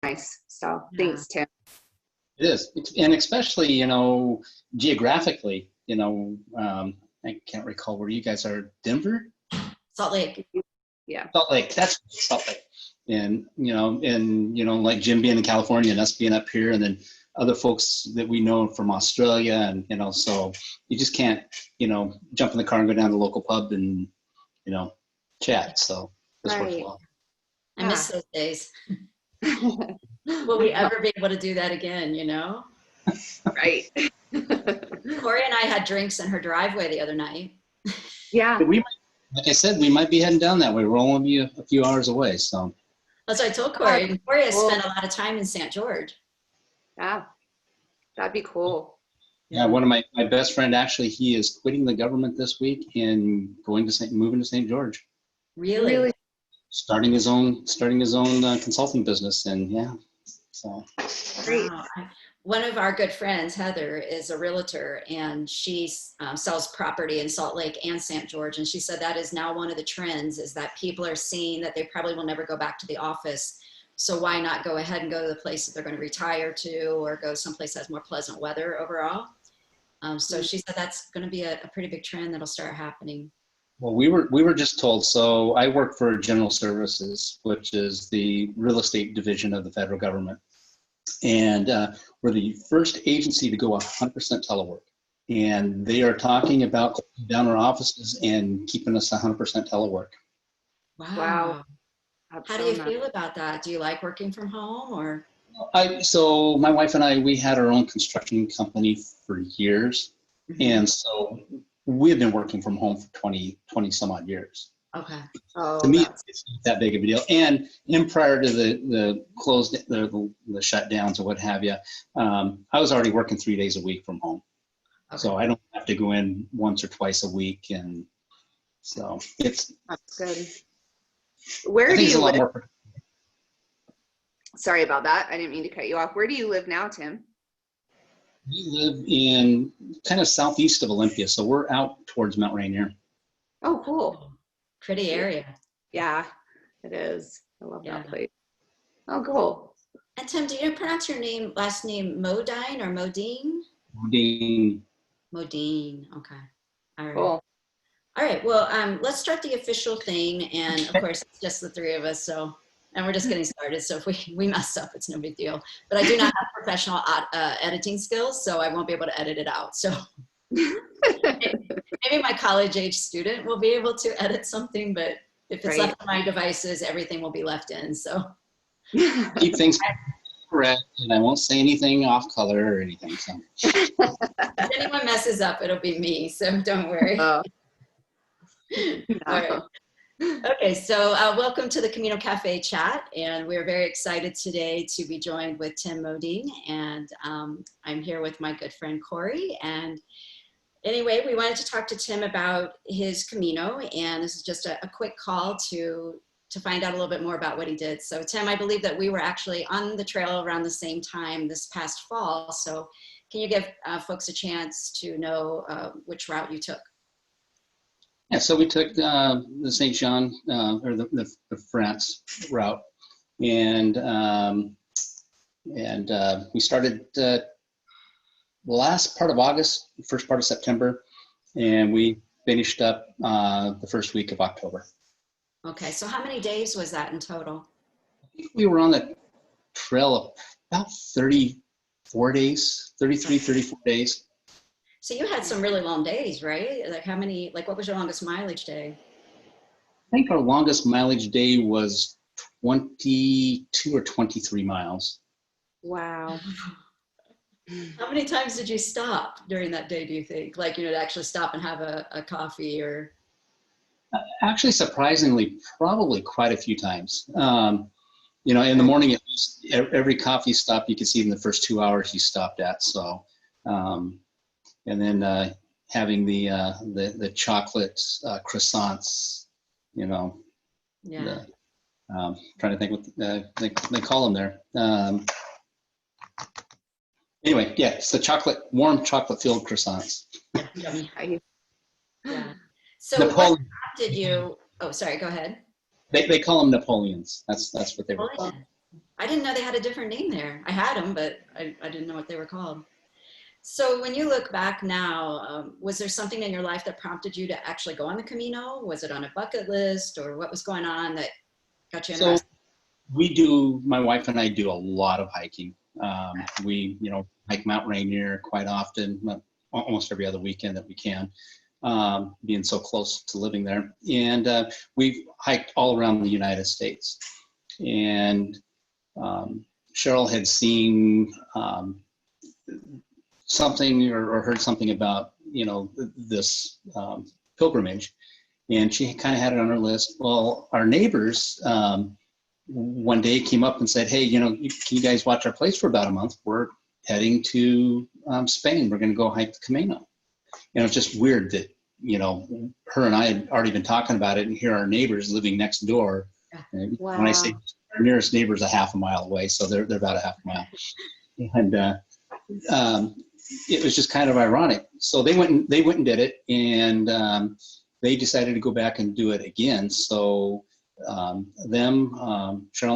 nice. So Yeah. thanks, Tim. It is, and especially, geographically, I can't recall where you guys are. Denver? Salt Lake. Yeah. Salt Lake. That's Salt Lake. And, like Jim being in California and us being up here, and then other folks that we know from Australia. And, so you just can't, jump in the car and go down to the local pub and, chat. So this works Right. well. I miss those days. Will we ever be able to do that again, Right. Corey and I had drinks in her driveway the other night. Yeah. Like I said, we might be heading down that way. We're only a few hours away. So That's what I told Corey. Corey has spent a lot of time in St. George. Yeah. That'd be cool. yeah, one of my best friend, actually, he is quitting the government this week and moving to St. George. Really? Starting his own consulting business, and so Great. Wow. One of our good friends, Heather, is a realtor, and she sells property in Salt Lake and St. George. And she said that is now one of the trends, is that people are seeing that they probably will never go back to the office. So why not go ahead and go to the place that they're going to retire to, or go someplace that has more pleasant weather overall. So she said that's going to be a pretty big trend that'll start happening. well, we were just told. So I work for General Services, which is the real estate division of the federal government. And we're the first agency to go 100% telework. And they are talking about closing down our offices and keeping us 100% telework. Wow. That's How do so you nice. feel about that? Do you like working from home, or? So my wife and I, we had our own construction company for years. Mhm. And so we've been working from home for 20 some odd years. Okay. Oh, To me, that's- it's not that big of a deal. And prior to the shutdowns or what have you, I was already working 3 days a week from home. Okay. So I don't have to go in once or twice a week. And so that's good. Where I do think it's a you lot live? more. Sorry about that. I didn't mean to cut you off. Where do you live now, Tim? We live in kind of southeast of Olympia. So we're out towards Mount Rainier. Oh, cool. Pretty area. Yeah, it is. I love Yeah. that place. Oh, cool. And Tim, do you pronounce your last name Modine or Modine? Modine. Modine. Okay. All right. Cool. All right. Well, let's start the official thing. And of course, it's just the three of us. And we're just getting started. So if we mess up, it's no big deal. But I do not have professional editing skills, so I won't be able to edit it out. So maybe my college-age student will be able to edit something, but if it's left on my devices, everything will be left in. So Keep things correct, and I won't say anything off color or anything. So if anyone messes up, it'll be me. So don't worry. Oh. All right. Okay, so welcome to the Camino Cafe Chat, and we're very excited today to be joined with Tim Modine, and I'm here with my good friend Corey. And anyway, we wanted to talk to Tim about his Camino, and this is just a quick call to find out a little bit more about what he did. So Tim, I believe that we were actually on the trail around the same time this past fall, so can you give folks a chance to know which route you took? yeah, so we took the St. John or the France route, and we started the last part of August, first part of September, and we finished up the first week of October. Okay, so how many days was that in total? I think we were on the trail of about 34 days, 33, 34 days. So you had some really long days, right? Like how many, like what was your longest mileage day? I think our longest mileage day was 22 or 23 miles. Wow. How many times did you stop during that day, do you think? Like, to actually stop and have a coffee or? Actually, surprisingly, probably quite a few times. In the morning, at least, every coffee stop you could see in the first 2 hours you stopped at. So, and then having the chocolate croissants, Yeah. Trying to think what they call them there. Anyway, yeah, it's the warm chocolate-filled croissants. Yeah. So Napoleon. what did you, oh, sorry, go ahead. They call them Napoleons. That's what they were called. Napoleon. I didn't know they had a different name there. I had them, but I didn't know what they were called. So when you look back now, was there something in your life that prompted you to actually go on the Camino? Was it on a bucket list, or what was going on that got you So interested? my wife and I do a lot of hiking. We, hike Mount Rainier quite often, almost every other weekend that we can, being so close to living there. And we've hiked all around the United States. And Cheryl had seen something or heard something about, this pilgrimage. And she kind of had it on her list. Well, our neighbors one day came up and said, hey, can you guys watch our place for about a month? We're heading to Spain. We're going to go hike the Camino. It's just weird that, her and I had already been talking about it, and here are our neighbors living next door. And Wow. when I say our nearest neighbor is a half a mile away, so they're about a half a mile. And it was just kind of ironic. So they went and did it, and they decided to go back and do it again. So Cheryl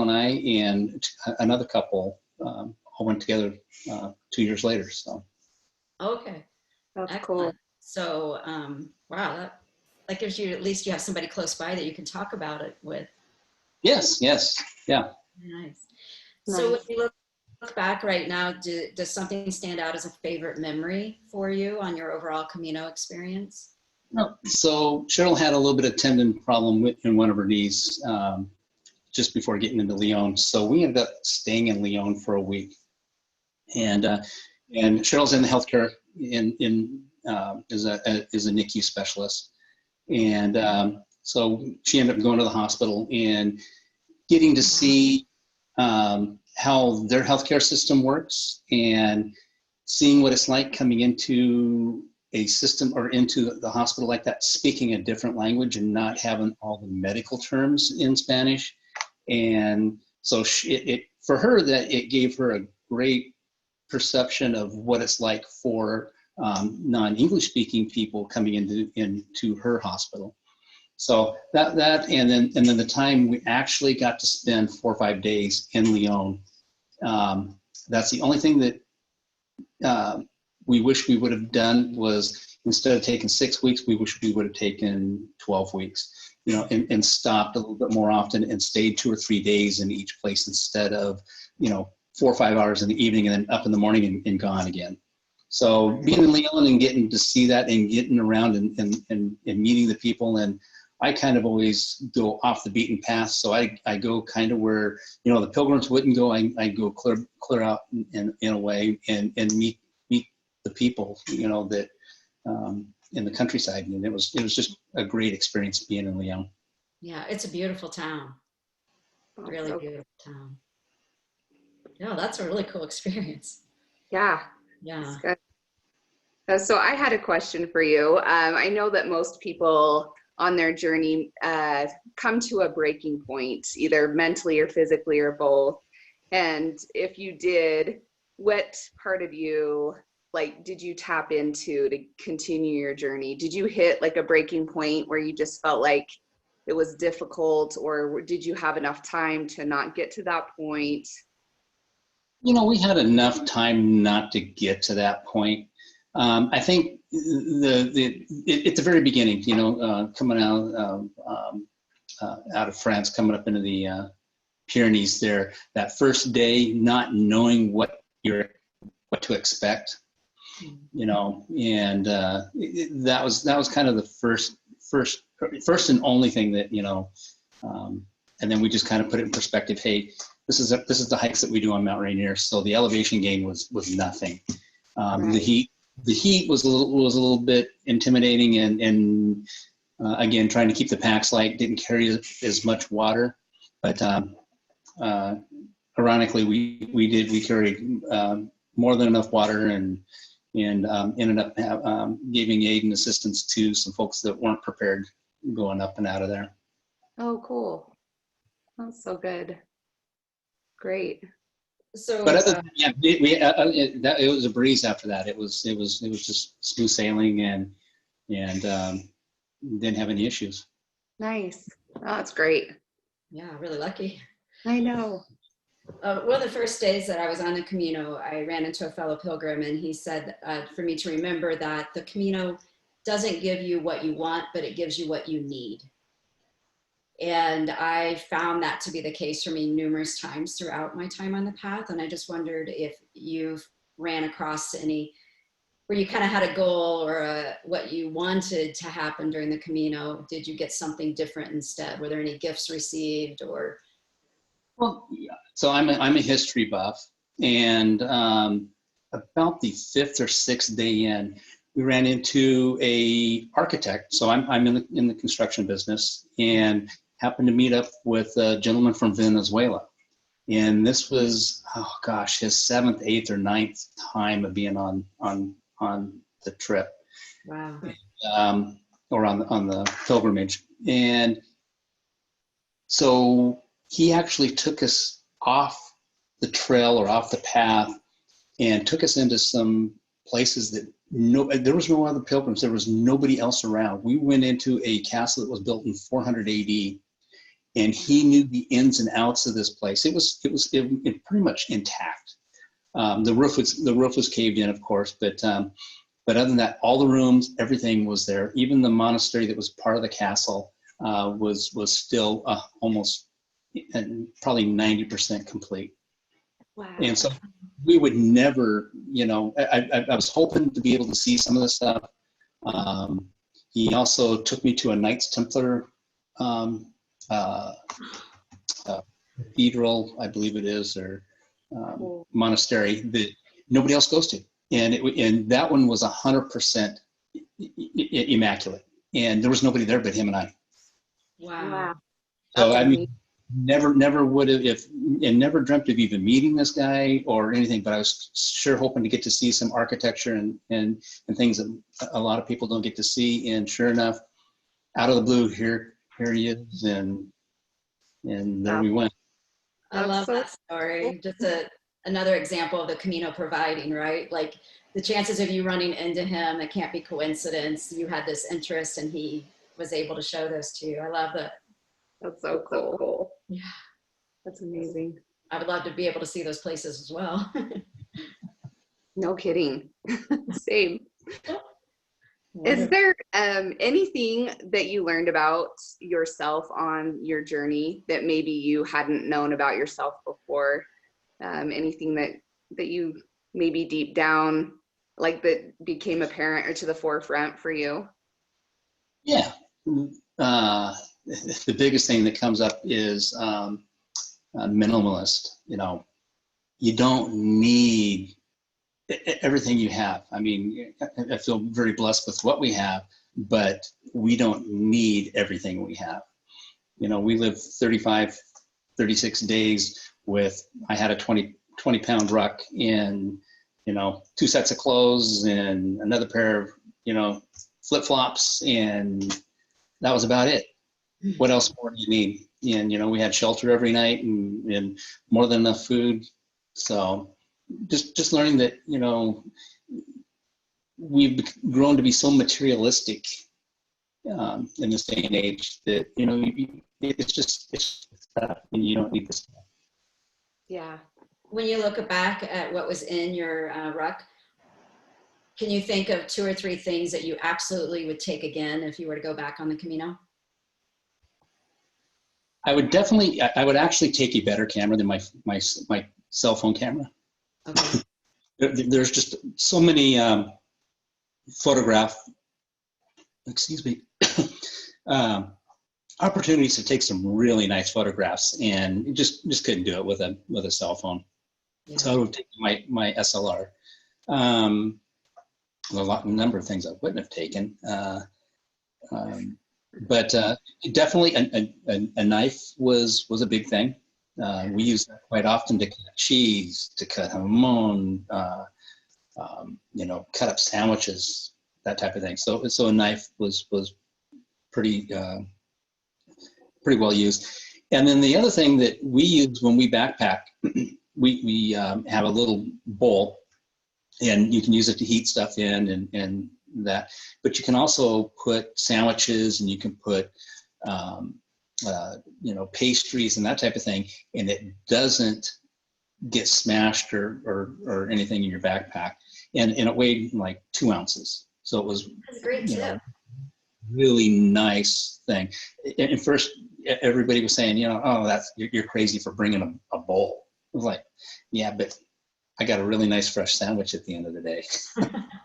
and I and another couple all went together 2 years later. So. Okay. That's Excellent. cool. So, wow, that gives you, at least you have somebody close by that you can talk about it with. Yes, yeah. Nice. Nice. So when you look back right now, does something stand out as a favorite memory for you on your overall Camino experience? No. So Cheryl had a little bit of tendon problem in one of her knees just before getting into Leon. So we ended up staying in Leon for a week. And Cheryl's in the healthcare is a NICU specialist. And so she ended up going to the hospital and getting to see how their healthcare system works and seeing what it's like coming into a system or into the hospital like that, speaking a different language and not having all the medical terms in Spanish. And so for her, that it gave her a great perception of what it's like for non-English speaking people coming into her hospital. So that and then the time we actually got to spend 4 or 5 days in Leon. That's the only thing that we wish we would have done was, instead of taking 6 weeks, we wish we would have taken 12 weeks, and stopped a little bit more often and stayed 2 or 3 days in each place instead of, 4 or 5 hours in the evening and then up in the morning and gone again. So being in Leon and getting to see that and getting around and meeting the people, and I kind of always go off the beaten path. So I go kind of where, the pilgrims wouldn't go. I go clear out in a way and meet the people, that in the countryside. And it was just a great experience being in Leon. Yeah, it's a beautiful town. Really beautiful town. Yeah, that's a really cool experience. Yeah. Yeah. So I had a question for you. I know that most people on their journey come to a breaking point, either mentally or physically or both. And if you did, what part of you, did you tap into to continue your journey? Did you hit a breaking point where you just felt like it was difficult, or did you have enough time to not get to that point? We had enough time not to get to that point. I think at the very beginning, coming out of France, coming up into the Pyrenees there, that first day, not knowing what to expect, and that was kind of the first and only thing that, and then we just kind of put it in perspective. Hey, this is the hikes that we do on Mount Rainier. So the elevation gain was nothing. Right. The heat was a little bit intimidating, and again, trying to keep the packs light, didn't carry as much water, but ironically, we carried more than enough water, and ended up giving aid and assistance to some folks that weren't prepared going up and out of there. Oh, cool. That's so good. Great. So, but it was a breeze after that. It was just smooth sailing, and didn't have any issues. Nice. Oh, that's great. Yeah, really lucky. I know. One of the first days that I was on the Camino, I ran into a fellow pilgrim, and he said for me to remember that the Camino doesn't give you what you want, but it gives you what you need. And I found that to be the case for me numerous times throughout my time on the path. And I just wondered if you've ran across any where you kind of had a goal or what you wanted to happen during the Camino. Did you get something different instead? Were there any gifts received or? Well, yeah. So I'm a history buff, and about the 5th or 6th day in, we ran into a architect. So I'm in the construction business, and happened to meet up with a gentleman from Venezuela. And this was, oh gosh, his 7th, 8th, or 9th time of being on the trip. Wow. Or on the pilgrimage. And so he actually took us off the trail or off the path and took us into some places that there was no other pilgrims. There was nobody else around. We went into a castle that was built in 400 AD, and he knew the ins and outs of this place. It was pretty much intact. The roof was caved in, of course, but other than that, all the rooms, everything was there. Even the monastery that was part of the castle was still almost and probably 90% complete. Wow. And so we would never, I was hoping to be able to see some of the stuff. He also took me to a Knights Templar cathedral, I believe it is, or Cool. monastery that nobody else goes to. And that one was 100% immaculate. And there was nobody there but him and I. Wow. So That's I mean, amazing. never would have never dreamt of even meeting this guy or anything, but I was sure hoping to get to see some architecture and things that a lot of people don't get to see. And sure enough, out of the blue, here he is, and there we went. I love so that story. Just another example of the Camino providing, right? Like the chances of you running into him, it can't be coincidence. You had this interest and he was able to show this to you. I love that. That's so cool. Yeah. That's amazing. I would love to be able to see those places as well. No kidding. Same. Is there anything that you learned about yourself on your journey that maybe you hadn't known about yourself before? Anything that you maybe deep down, like that became apparent or to the forefront for you? Yeah. The biggest thing that comes up is minimalist. You don't need everything you have. I mean, I feel very blessed with what we have, but we don't need everything we have. We lived 35, 36 days I had a 20 pound ruck and, 2 sets of clothes and another pair of, flip flops, and that was about it. What else more do you need? And, we had shelter every night and more than enough food. So just learning that, we've grown to be so materialistic in this day and age that, it's and you don't need this stuff. Yeah. When you look back at what was in your ruck, can you think of 2 or 3 things that you absolutely would take again if you were to go back on the Camino? I would actually take a better camera than my cell phone camera. Okay. There's just so many opportunities to take some really nice photographs, and just couldn't do it with a cell phone. Yeah. So I would take my SLR. A number of things I wouldn't have taken, but definitely a knife was a big thing. We use that quite often to cut cheese, to cut jamon, cut up sandwiches, that type of thing. So a knife was pretty well used. And then the other thing that we use when we backpack, we have a little bowl, and you can use it to heat stuff in and that. But you can also put sandwiches, and you can put pastries and that type of thing, and it doesn't get smashed or anything in your backpack. And it weighed like 2 ounces. So it was, That's a great tip. really nice thing. And first, everybody was saying, oh, you're crazy for bringing a bowl. I was like, yeah, but I got a really nice fresh sandwich at the end of the day.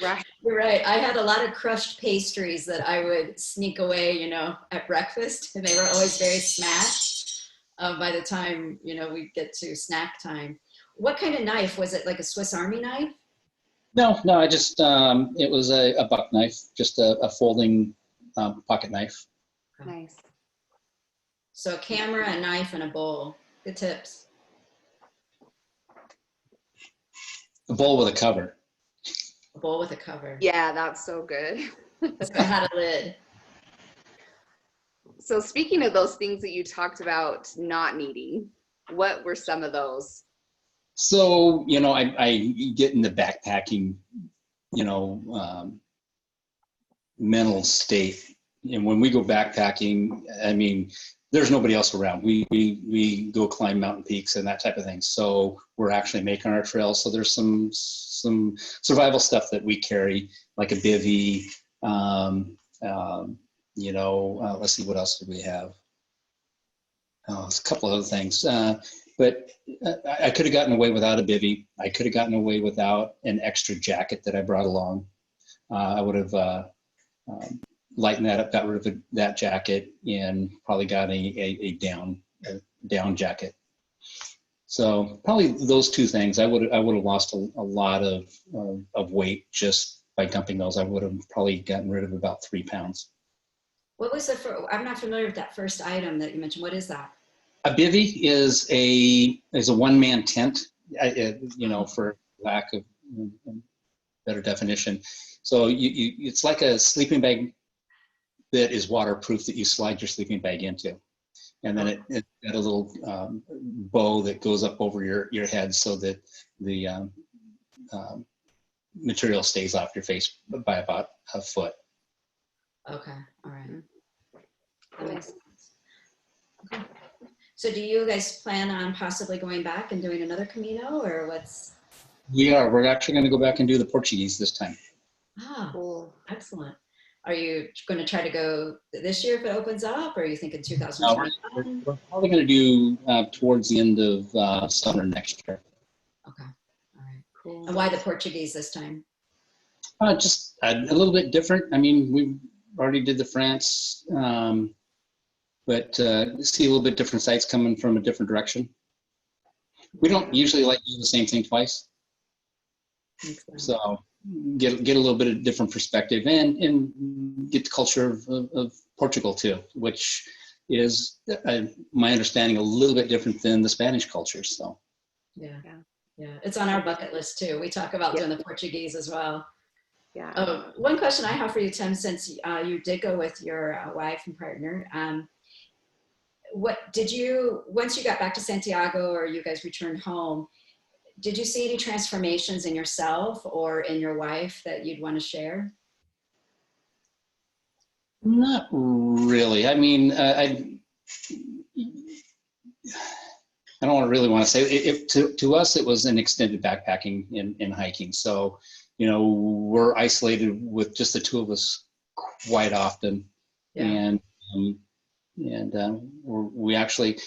Right. You're right. I had a lot of crushed pastries that I would sneak away, at breakfast, and they were always very smashed by the time, we get to snack time. What kind of knife? Was it like a Swiss Army knife? No, I just, it was a buck knife, just a folding pocket knife. Nice. So a camera, a knife, and a bowl. Good tips. A bowl with a cover. A bowl with a cover. Yeah, that's so good. So it had a lid. So speaking of those things that you talked about not needing, what were some of those? So, I get in the backpacking, mental state. And when we go backpacking, I mean, there's nobody else around. We go climb mountain peaks and that type of thing. So we're actually making our trails. So there's some survival stuff that we carry, like a bivvy. Let's see, what else do we have? There's a couple other things. But I could have gotten away without a bivvy. I could have gotten away without an extra jacket that I brought along. I would have lightened that up, got rid of that jacket, and probably got a down jacket. So probably those two things. I would have lost a lot of weight just by dumping those. I would have probably gotten rid of about 3 pounds. What was I'm not familiar with that first item that you mentioned. What is that? A bivvy is a one-man tent, for lack of better definition. So it's like a sleeping bag that is waterproof that you slide your sleeping bag into. And then it got a little bow that goes up over your head so that the material stays off your face by about a foot. Okay, all right. That makes sense. Okay. So do you guys plan on possibly going back and doing another Camino, or what's? We are. We're actually going to go back and do the Portuguese this time. Ah, cool. Excellent. Are you going to try to go this year if it opens up, or are you thinking 2021? We're probably going to do towards the end of summer next year. Okay. All right. Cool. And why the Portuguese this time? Just a little bit different. I mean, we already did the France, but see a little bit different sights coming from a different direction. We don't usually like to do the same thing twice. So get a little bit of different perspective and get the culture of Portugal too, which is, my understanding, a little bit different than the Spanish culture. So yeah, it's on our bucket list too. We talk about doing the Portuguese as well. Yeah. One question I have for you, Tim, since you did go with your wife and partner, what did you, once you got back to Santiago or you guys returned home, did you see any transformations in yourself or in your wife that you'd want to share? Not really. I mean, I don't really want to say to us, it was an extended backpacking and hiking. So, we're isolated with just the two of us quite often. Yeah. And we actually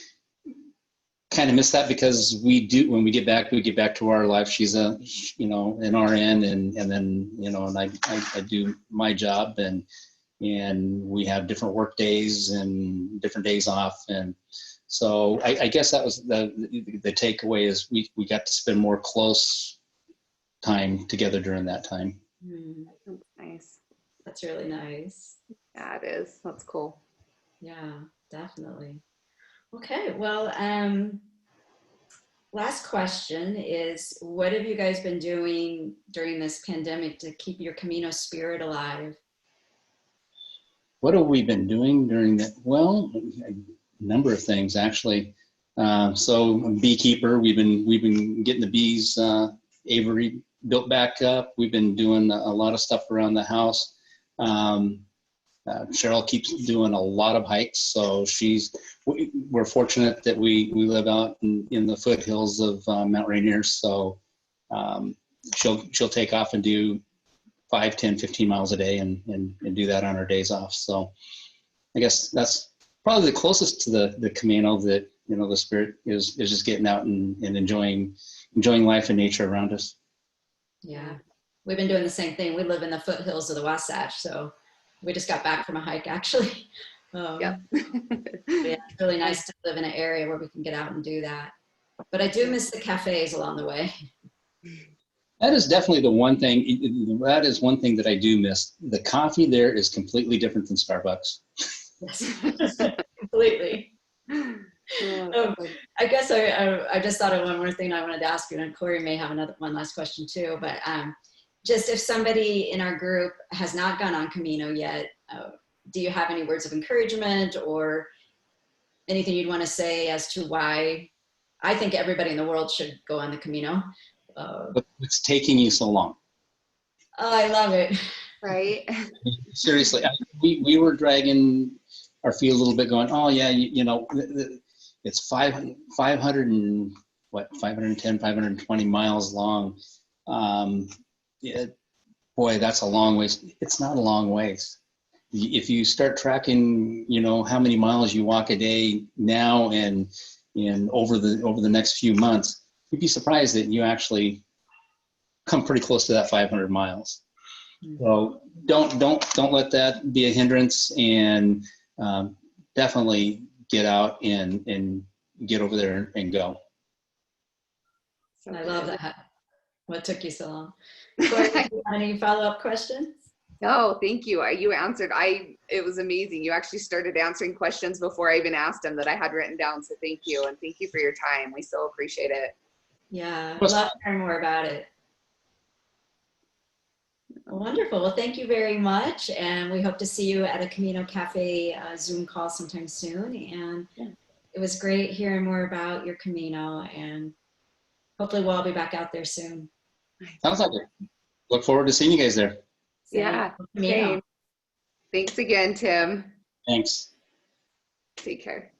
kind of miss that because when we get back to our life. She's an RN and then, and I do my job and we have different work days and different days off. And so I guess that was the takeaway is we got to spend more close time together during that time. That's nice. That's really nice. Yeah, it is. That's cool. Yeah, definitely. Okay, well, last question is, what have you guys been doing during this pandemic to keep your Camino spirit alive? What have we been doing during that? Well, a number of things actually. So I'm a beekeeper. We've been getting the bees aviary built back up. We've been doing a lot of stuff around the house. Cheryl keeps doing a lot of hikes, so we're fortunate that we live out in the foothills of Mount Rainier, so she'll take off and do 5, 10, 15 miles a day and do that on her days off. So I guess that's probably the closest to the Camino that, the spirit is just getting out and enjoying life and nature around us. Yeah, we've been doing the same thing. We live in the foothills of the Wasatch, so we just got back from a hike actually. Yeah. Yeah, it's really nice to live in an area where we can get out and do that. But I do miss the cafes along the way. That is definitely the one thing. That is one thing that I do miss. The coffee there is completely different than Starbucks. Yes, completely. I guess I just thought of one more thing I wanted to ask you, and Corey may have one last question too. But just if somebody in our group has not gone on Camino yet, do you have any words of encouragement or anything you'd want to say as to why I think everybody in the world should go on the Camino? What's taking you so long? Oh, I love it. Right. Seriously, we were dragging our feet a little bit, going, oh yeah, it's 510, 520 miles long. Boy, that's a long ways. It's not a long ways. If you start tracking, how many miles you walk a day now and over the next few months, you'd be surprised that you actually come pretty close to that 500 miles. So don't let that be a hindrance, and definitely get out and get over there and go. I love that. What took you so long? Corey, do you have any follow-up questions? No, thank you. You answered. It was amazing. You actually started answering questions before I even asked them that I had written down. So thank you, and thank you for your time. We so appreciate it. Yeah, I'd love to hear more about it. Wonderful. Well, thank you very much, and we hope to see you at a Camino Cafe Zoom call sometime soon. And it was great hearing more about your Camino, and hopefully we'll all be back out there soon. Sounds like it. Look forward to seeing you guys there. Yeah. Same. Thanks again, Tim. Thanks. Take care.